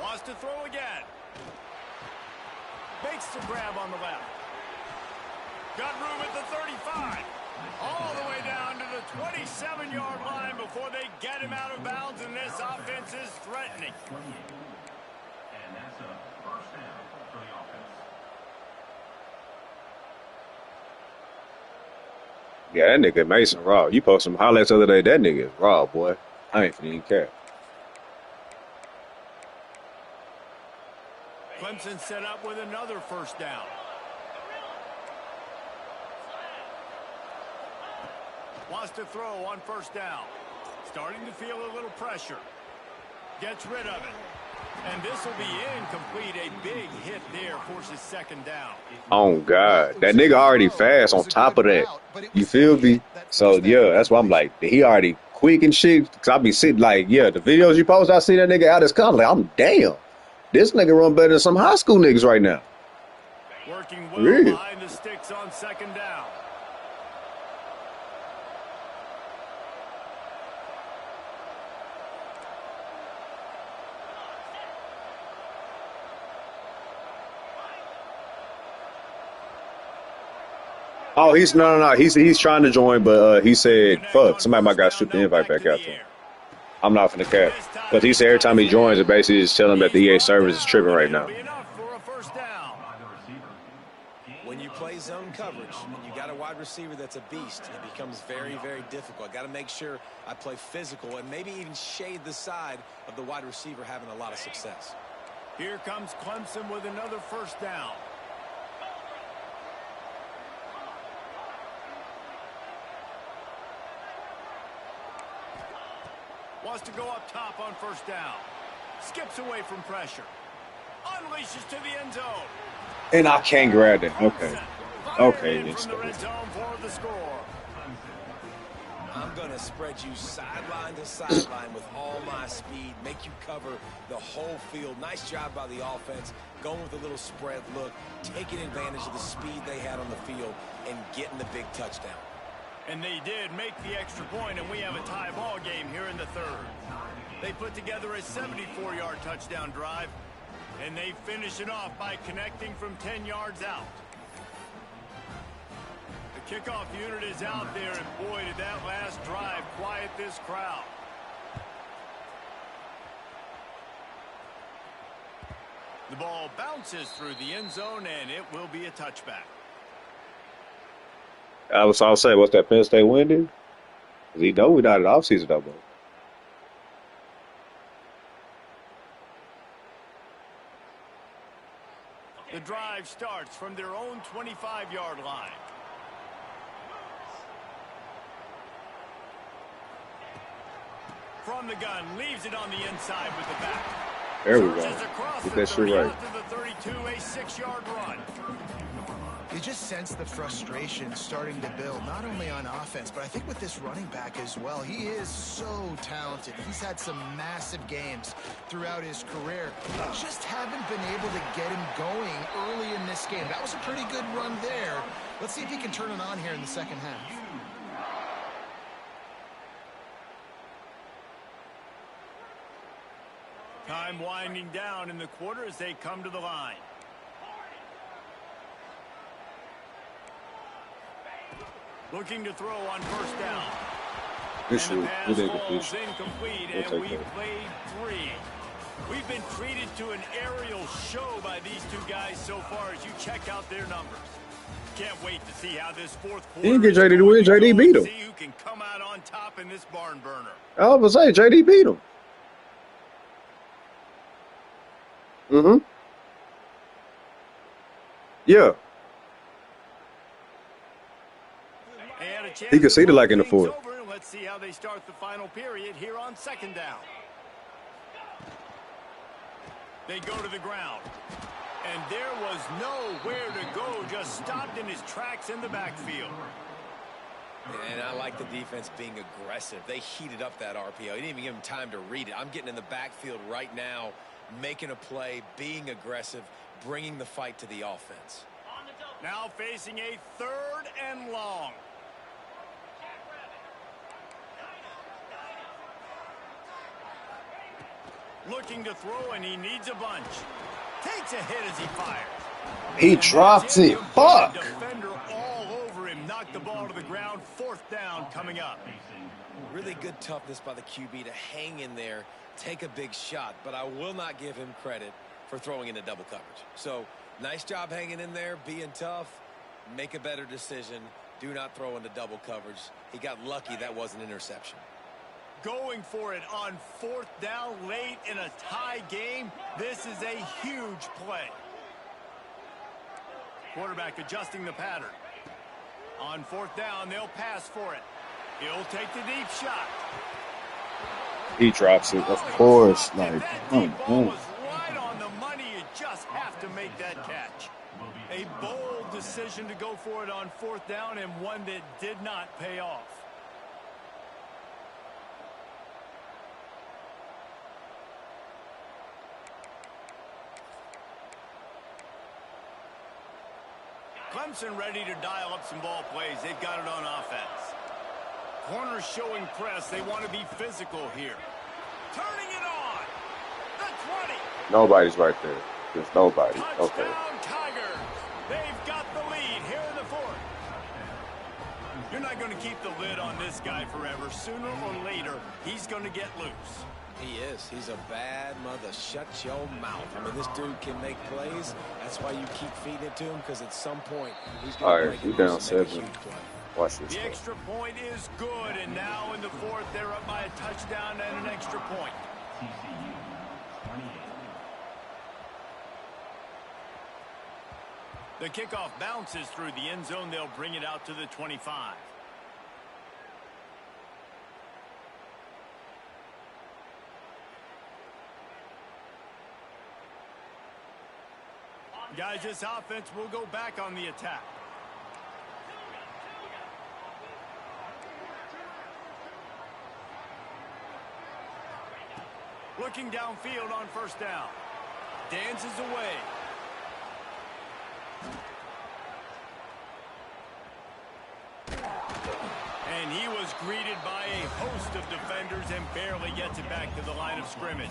Wants to throw again. Makes the grab on the left. Got room at the 35. All the way down to the 27-yard line before they get him out of bounds, and this offense is threatening. And that's a first down for the offense. Yeah, that nigga Mason raw. You post some highlights the other day. That nigga is raw, boy. I ain't finna even care. Clemson set up with another first down. Wants to throw on first down. Starting to feel a little pressure. Gets rid of it. And this will be incomplete. A big hit there forces 2nd down. Oh, God. That nigga already fast on top of that. You feel me? So, yeah, that's why I'm like, he already quick and shit. Because I be sitting like, yeah, the videos you post, I see that nigga out his car. Like, I'm damn. This nigga run better than some high school niggas right now. Working well behind the sticks on 2nd down. Oh, he's no. He's trying to join, but he said, "Fuck, somebody might got to shoot the invite back out to him." I'm not finna care, because he said every time he joins, it basically just tell him that the EA service is tripping right now. When you play zone coverage and you got a wide receiver that's a beast, it becomes very, very difficult. I got to make sure I play physical and maybe even shade the side of the wide receiver having a lot of success. Here comes Clemson with another first down. Wants to go up top on first down. Skips away from pressure. Unleashes to the end zone. And I can't grab it. Okay. Okay. From the red zone for the score. I'm going to spread you sideline to sideline with all my speed, make you cover the whole field. Nice job by the offense, going with a little spread look, taking advantage of the speed they had on the field, and getting the big touchdown. And they did make the extra point, and we have a tie ball game here in the 3rd. They put together a 74-yard touchdown drive, and they finish it off by connecting from 10 yards out. The kickoff unit is out there, and boy, did that last drive quiet this crowd. The ball bounces through the end zone, and it will be a touchback. I'll say, what's that Penn State win then? 'Cause he know we not in the offseason no more. The drive starts from their own 25-yard line. From the gun, leaves it on the inside with the back. There we go. Surges across Get the that shit 30 right. out to the 32, a 6-yard run. You just sense the frustration starting to build, not only on offense, but I think with this running back as well. He is so talented. He's had some massive games throughout his career. Just haven't been able to get him going early in this game. That was a pretty good run there. Let's see if he can turn it on here in the second half. Time winding down in the quarter as they come to the line. Looking to throw on first down. This And the is pass ridiculous. falls incomplete, We'll and take we've that. played 3. We've been treated to an aerial show by these two guys so far as you check out their numbers. Can't wait to see how this fourth quarter He didn't get is JD to going win. JD go beat and him. See who can come out on top in this barn burner. I was gonna say, JD beat him. Mm-hmm. Yeah. And a chance He conceded to like in the things fourth. over. Let's see how they start the final period here on second down. They go to the ground. And there was nowhere to go, just stopped in his tracks in the backfield. And I like the defense being aggressive. They heated up that RPO. He didn't even give him time to read it. I'm getting in the backfield right now, making a play, being aggressive, bringing the fight to the offense. Now facing a 3rd and long. Looking to throw, and he needs a bunch. Takes a hit as he fires. He And dropped that's it. Fuck. Defender all over him. Knocked the ball to the ground. 4th down coming up. Really good toughness by the QB to hang in there, take a big shot, but I will not give him credit for throwing into double coverage. So, nice job hanging in there, being tough, make a better decision, do not throw into double coverage. He got lucky that was an interception. Going for it on 4th down late in a tie game. This is a huge play. Quarterback adjusting the pattern. On 4th down, they'll pass for it. He'll take the deep shot. He drops it, of course. Like, That oh, deep ball man. was right on the money. You just have to make that catch. A bold decision to go for it on 4th down, and one that did not pay off. Clemson ready to dial up some ball plays. They've got it on offense. Corners showing press. They want to be physical here. Turning it on. The 20. Nobody's right there. There's nobody. Touchdown Okay. Tigers. They've got the lead here in the 4th. You're not going to keep the lid on this guy forever. Sooner or later, he's going to get loose. He is. He's a bad mother. Shut your mouth. I mean, this dude can make plays. That's why you keep feeding it to him, because at some point, he's All going to right, break we it down loose and make a 7. huge play. Watch this. The Stuff. extra point is good, and now in the 4th, they're up by a touchdown and an extra point. TCU 28. The kickoff bounces through the end zone. They'll bring it out to the 25. Guys, this offense will go back on the attack. Looking downfield on 1st down. Dances away. And he was greeted by a host of defenders and barely gets it back to the line of scrimmage.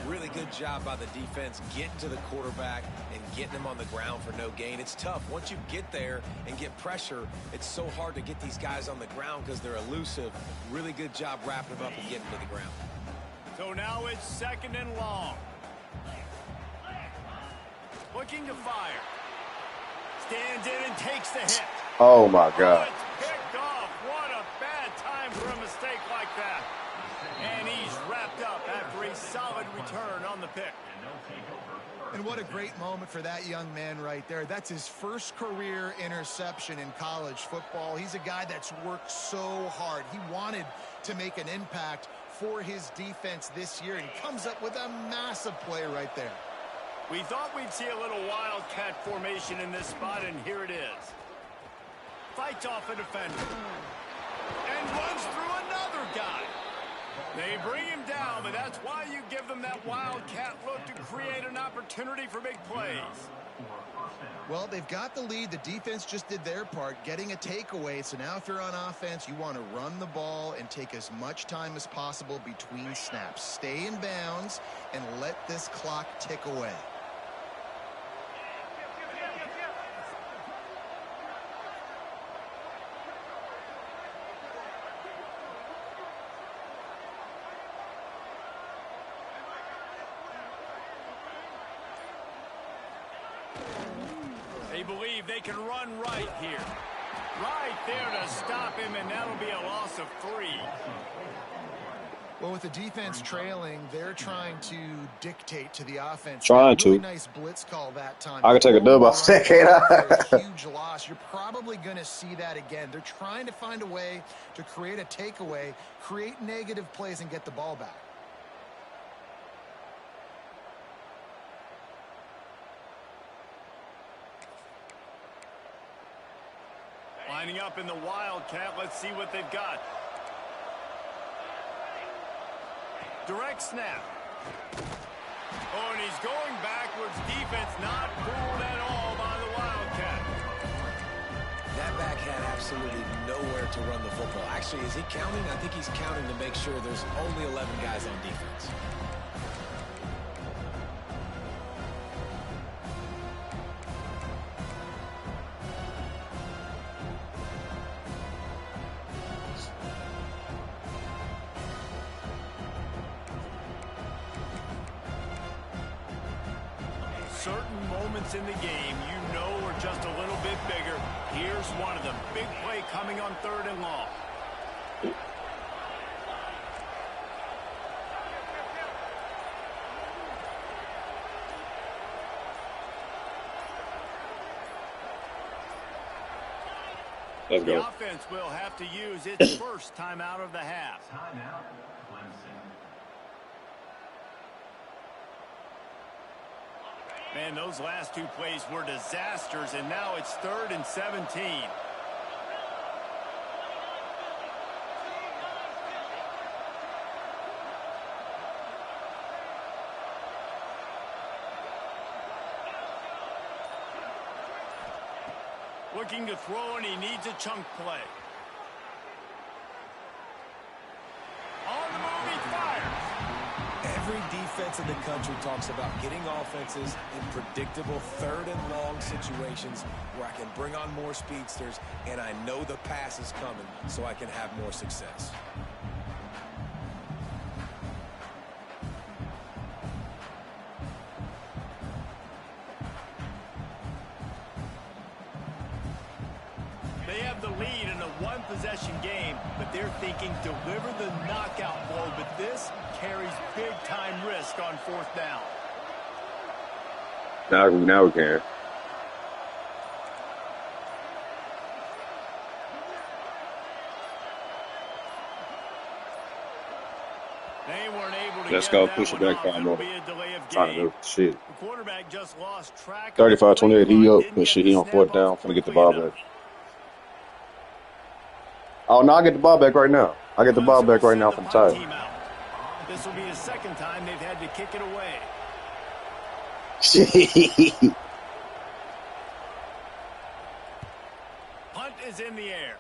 Really good job by the defense getting to the quarterback and getting him on the ground for no gain. It's tough. Once you get there and get pressure, it's so hard to get these guys on the ground because they're elusive. Really good job wrapping them up and getting to the ground. So now it's 2nd and long. Looking to fire. Stands in and takes the hit. Oh my Oh, God. it's picked off. What a bad time for a mistake like that. And he's wrapped up after a solid return on the pick. And what a great moment for that young man right there. That's his first career interception in college football. He's a guy that's worked so hard. He wanted to make an impact for his defense this year, and he comes up with a massive play right there. We thought we'd see a little wildcat formation in this spot, and here it is. Fights off a defender. And runs through another guy. They bring him down, but that's why you give them that wildcat look to create an opportunity for big plays. Well, they've got the lead. The defense just did their part, getting a takeaway. So now if you're on offense, you want to run the ball and take as much time as possible between snaps. Stay in bounds and let this clock tick away. They believe they can run right here. Right there to stop him, and that'll be a loss of 3. Well, with the defense trailing, they're trying to dictate to the offense. Trying Really to. nice blitz call that time. I can take a dub off second. A huge loss. You're probably going to see that again. They're trying to find a way to create a takeaway, create negative plays, and get the ball back. Lining up in the wildcat. Let's see what they've got. Direct snap. Oh, and he's going backwards. Defense not fooled at all by the wildcat. That back had absolutely nowhere to run the football. Actually, is he counting? I think he's counting to make sure there's only 11 guys on defense. Certain moments in the game you know are just a little bit bigger. Here's one of them. Big play coming on 3rd and long. Let's The go. offense will have to use its first timeout of the half. Timeout, Clemson. Man, those last 2 plays were disasters, and now it's 3rd and 17. Looking to throw, and he needs a chunk play. On the move, he fires. Every defense in the country talks about getting offenses in predictable 3rd and long situations where I can bring on more speedsters and I know the pass is coming so I can have more success. They have the lead in a 1-possession game, but they're thinking deliver the knockout blow, but this carries big-time risk on 4th down. Now we can. They weren't able to Let's get go. that Push it one back off. down It'll more. be a delay of Trying to game. do shit. The quarterback just lost track. 35-28. He up. Didn't Push get it. the He on 4th snap down. off Finna get the quickly ball enough. back. Oh, no, I get the ball back right now. I get the ball back right now from Tyler. This will be the 2nd time they've had to kick it away. Punt is in the air.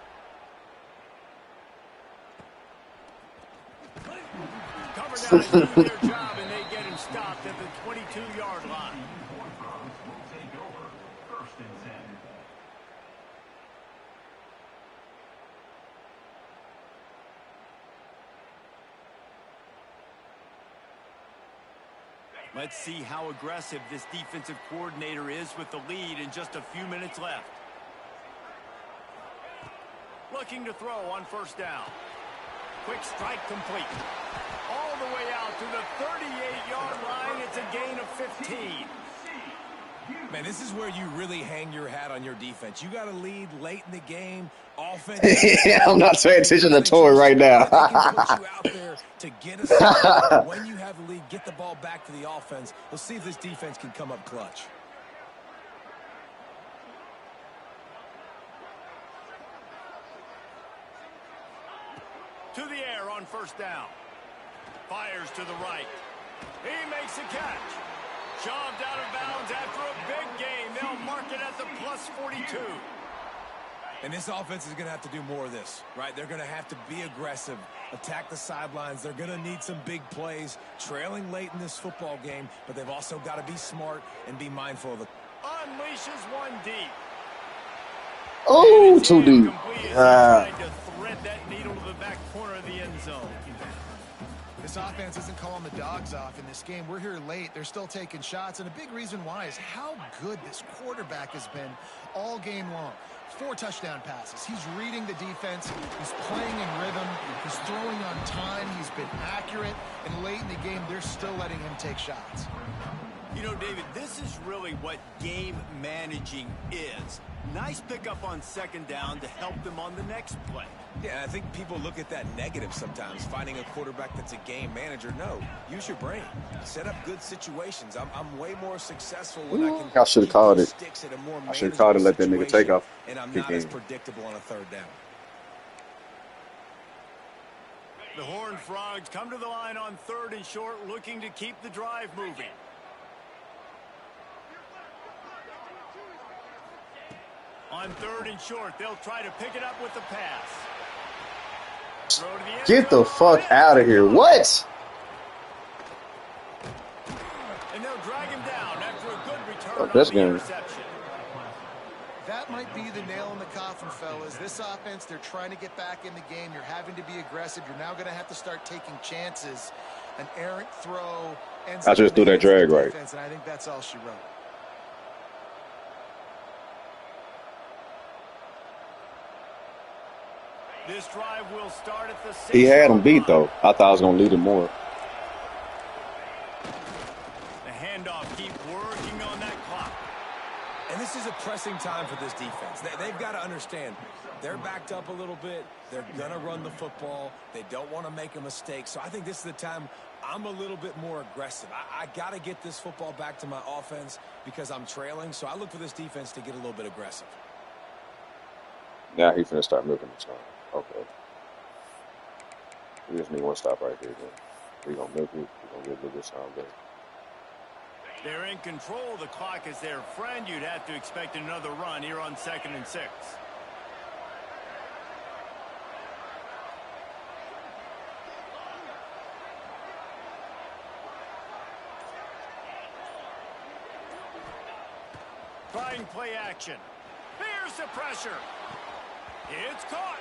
Cover down is doing their job, and they get him stopped at the 22-yard line. Take over. 1st and 10. Let's see how aggressive this defensive coordinator is with the lead and just a few minutes left. Looking to throw on first down. Quick strike complete. All the way out to the 38-yard line. It's a gain of 15. Man, this is where you really hang your hat on your defense. You got to lead late in the game. Offense. I'm not paying attention to Tory right now. They can put you out there to get a stop. When you have the lead, get the ball back to the offense. We'll see if this defense can come up clutch. To the air on first down. Fires to the right. He makes a catch. Shoved out of bounds after a big gain. They'll mark it at the plus 42. And this offense is going to have to do more of this, right? They're going to have to be aggressive, attack the sidelines. They're going to need some big plays, trailing late in this football game, but they've also got to be smart and be mindful of it. Unleashes one deep. Oh, too deep. Trying to thread that needle to the back corner of the end zone. This offense isn't calling the dogs off in this game. We're here late. They're still taking shots, and a big reason why is how good this quarterback has been all game long. 4 touchdown passes. He's reading the defense. He's playing in rhythm. He's throwing on time. He's been accurate. And late in the game, they're still letting him take shots. You know, David, this is really what game managing is. Nice pickup on second down to help them on the next play. Yeah, I think people look at that negative sometimes, finding a quarterback that's a game manager. No, use your brain. Set up good situations. I'm way more successful when I can. I should have called it. I should have called it, let that nigga take off. And I'm not as predictable on a third down. The Horned Frogs come to the line on 3rd and short, looking to keep the drive moving. On 3rd and short, they'll try to pick it up with the pass. Throw to the end Get the zone. fuck out of here. What? And they'll drag him down after a good return Oh, on this the game. interception. That might be the nail in the coffin, fellas. This offense, they're trying to get back in the game. You're having to be aggressive. You're now going to have to start taking chances. An errant throw. I just threw that drag right. Defense, and I think that's all she wrote. This drive will start at the 6. He had him beat, though. I thought I was going to lead him more. The handoff, keep working on that clock. And this is a pressing time for this defense. They've got to understand, they're backed up a little bit. They're going to run the football. They don't want to make a mistake. So I think this is the time I'm a little bit more aggressive. I got to get this football back to my offense because I'm trailing. So I look for this defense to get a little bit aggressive. Now he's going to start milking the time. Okay. We just need one stop right here. We're going to milk it. We're going to get a little bit of time back. They're in control. The clock is their friend. You'd have to expect another run here on 2nd and 6. Trying play action. Here's the pressure. It's caught.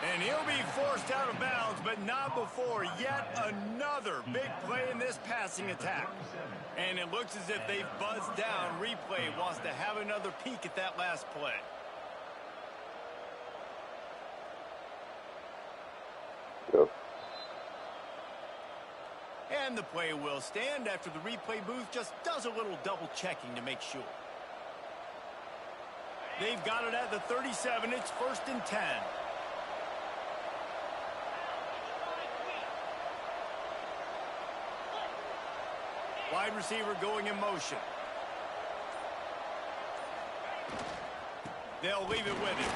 And he'll be forced out of bounds, but not before yet another big play in this passing attack. And it looks as if they've buzzed down. Replay wants to have another peek at that last play. Yep. And the play will stand after the replay booth just does a little double checking to make sure. They've got it at the 37. It's 1st and 10. Wide receiver going in motion. They'll leave it with him.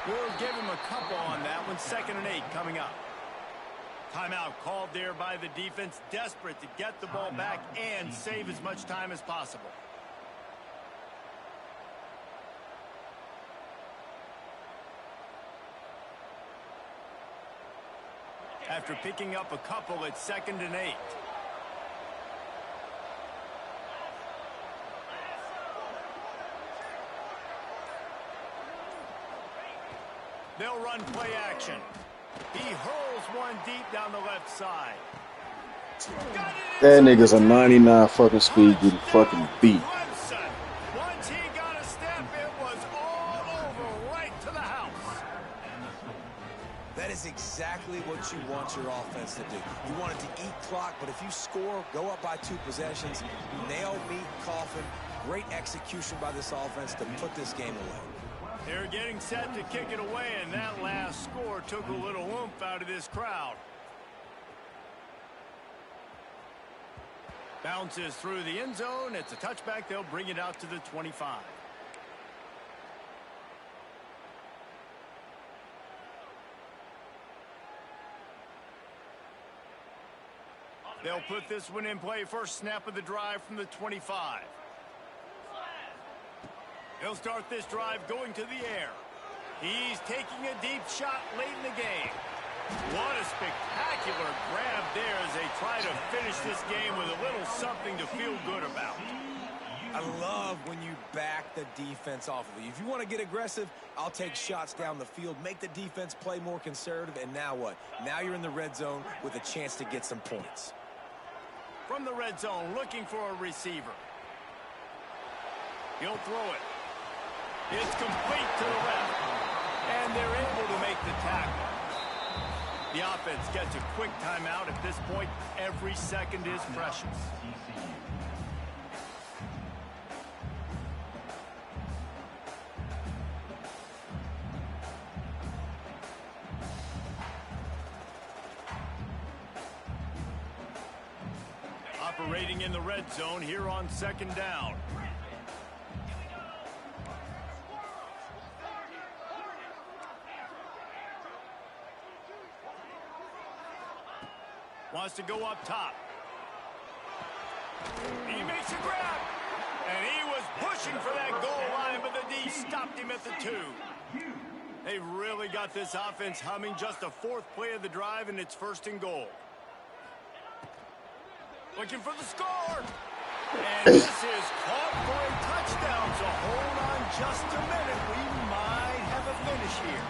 We'll give him a couple on that one. 2nd and 8 coming up. Timeout called there by the defense, desperate to get the ball back and save as much time as possible. After picking up a couple, it's 2nd and 8. They'll run play action. He hurls one deep down the left side. That nigga's a 99 fucking speed getting fucking beat. Clemson. Once he got a step, it was all over right to the house. to do. You want it to eat clock, but if you score, go up by 2 possessions, nail, meet, coffin. Great execution by this offense to put this game away. They're getting set to kick it away, and that last score took a little oomph out of this crowd. Bounces through the end zone. It's a touchback. They'll bring it out to the 25. They'll put this one in play. First snap of the drive from the 25. He'll start this drive going to the air. He's taking a deep shot late in the game. What a spectacular grab there as they try to finish this game with a little something to feel good about. I love when you back the defense off of you. If you want to get aggressive, I'll take shots down the field, make the defense play more conservative, and now what? Now you're in the red zone with a chance to get some points. From the red zone, looking for a receiver. He'll throw it. It's complete to the left, and they're able to make the tackle. The offense gets a quick timeout. At this point, every second is precious. Operating in the red zone here on second down. Wants to go up top. He makes a grab. And he was pushing for that goal line, but the D stopped him at the 2. They really got this offense humming. Just the 4th play of the drive, and it's 1st and goal. Looking for the score. And this is caught for a touchdown. So hold on just a minute. We might have a finish here.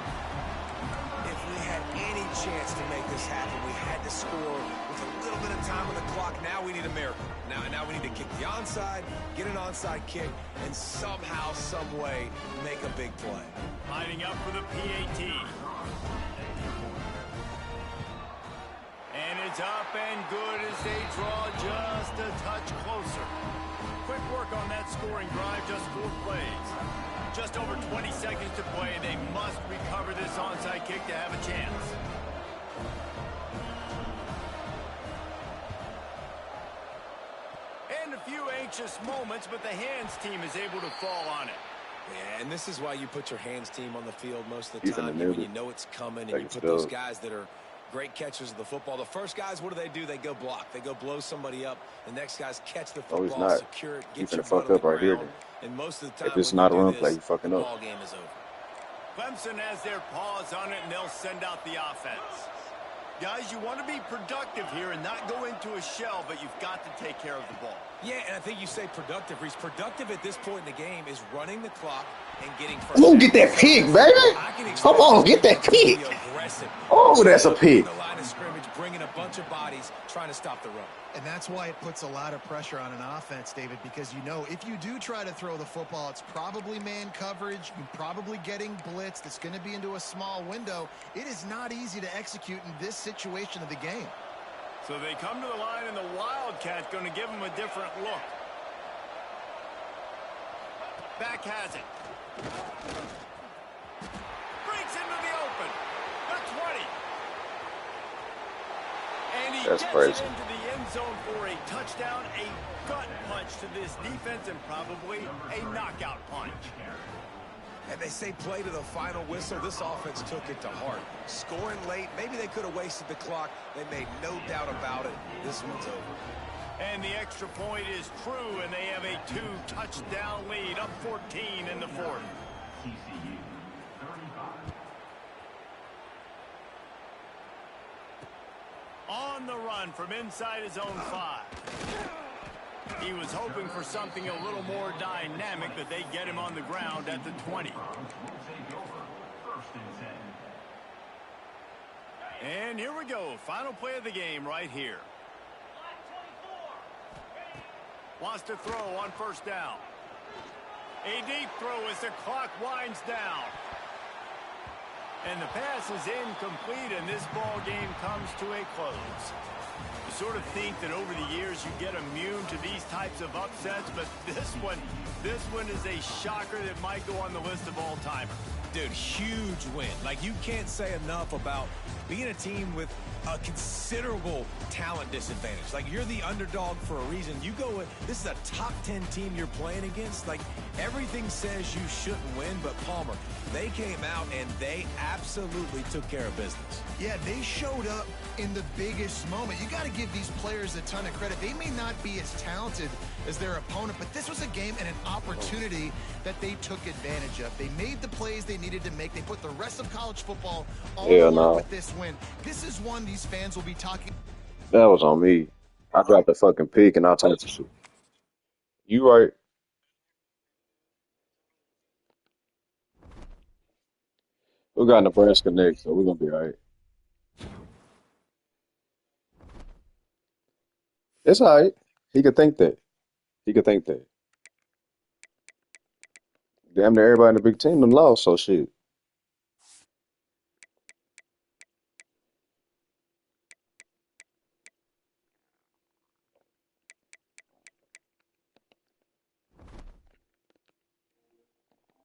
If we had any chance to make this happen, we had to score with a little bit of time on the clock. Now we need a miracle. Now we need to kick the onside, get an onside kick, and somehow, some way, make a big play. Lining up for the PAT. And it's up and good as they draw just a touch closer. Quick work on that scoring drive, just 4 plays. Just over 20 seconds to play. They must recover this onside kick to have a chance. And a few anxious moments, but the hands team is able to fall on it. Yeah, and this is why you put your hands team on the field most of the time. When you know it's coming, and you put those guys that are great catchers of the football. The first guys, what do? They go block. They go blow somebody up. The next guys catch the football, secure it, get your butt on the ground. And most of the time, if it's not a run play, you fucking up. The ball game is over. Clemson has their paws on it, and they'll send out the offense. Guys, you want to be productive here and not go into a shell, but you've got to take care of the ball. Yeah, and I think you say productive. Reese, productive at this point in the game is running the clock and getting first. Come on, get that pick, baby. Come on, get that pick. Oh, that's a pick. The line of scrimmage, bringing a bunch of bodies, trying to stop the run. And that's why it puts a lot of pressure on an offense, David, because you know if you do try to throw the football, it's probably man coverage. You're probably getting blitzed. It's going to be into a small window. It is not easy to execute in this situation of the game. So they come to the line, and the Wildcat's going to give them a different look. Back has it. Breaks into the open. The 20. And he That's gets crazy. it into the end zone for a touchdown, a gut punch to this defense, and probably a knockout punch. And they say play to the final whistle. This offense took it to heart. Scoring late, maybe they could have wasted the clock. They made no doubt about it. This one's over. And the extra point is true, and they have a 2-touchdown lead, up 14 in the 4th. TCU 35. On the run from inside his own 5. He was hoping for something a little more dynamic, but they get him on the ground at the 20. And here we go. Final play of the game right here. Wants to throw on first down. A deep throw as the clock winds down. And the pass is incomplete, and this ball game comes to a close. You sort of think that over the years you get immune to these types of upsets, but this one is a shocker that might go on the list of all-timers. Dude, huge win. Like, you can't say enough about being a team with a considerable talent disadvantage. Like, you're the underdog for a reason. You go with, this is a top 10 team you're playing against. Like, everything says you shouldn't win, but Palmer, they came out and they absolutely took care of business. Yeah, they showed up in the biggest moment. You got to give these players a ton of credit. They may not be as talented as their opponent, but this was a game and an opportunity that they took advantage of. They made the plays they needed to make. They put the rest of college football on Hell board no. with this win. This is one these fans will be talking. That was on me. I dropped the fucking pick and all types of shit. You right. We got Nebraska next, so we're gonna be all right. It's all right. He could think that. He could think that. Damn near everybody in the Big Ten done lost, so shit.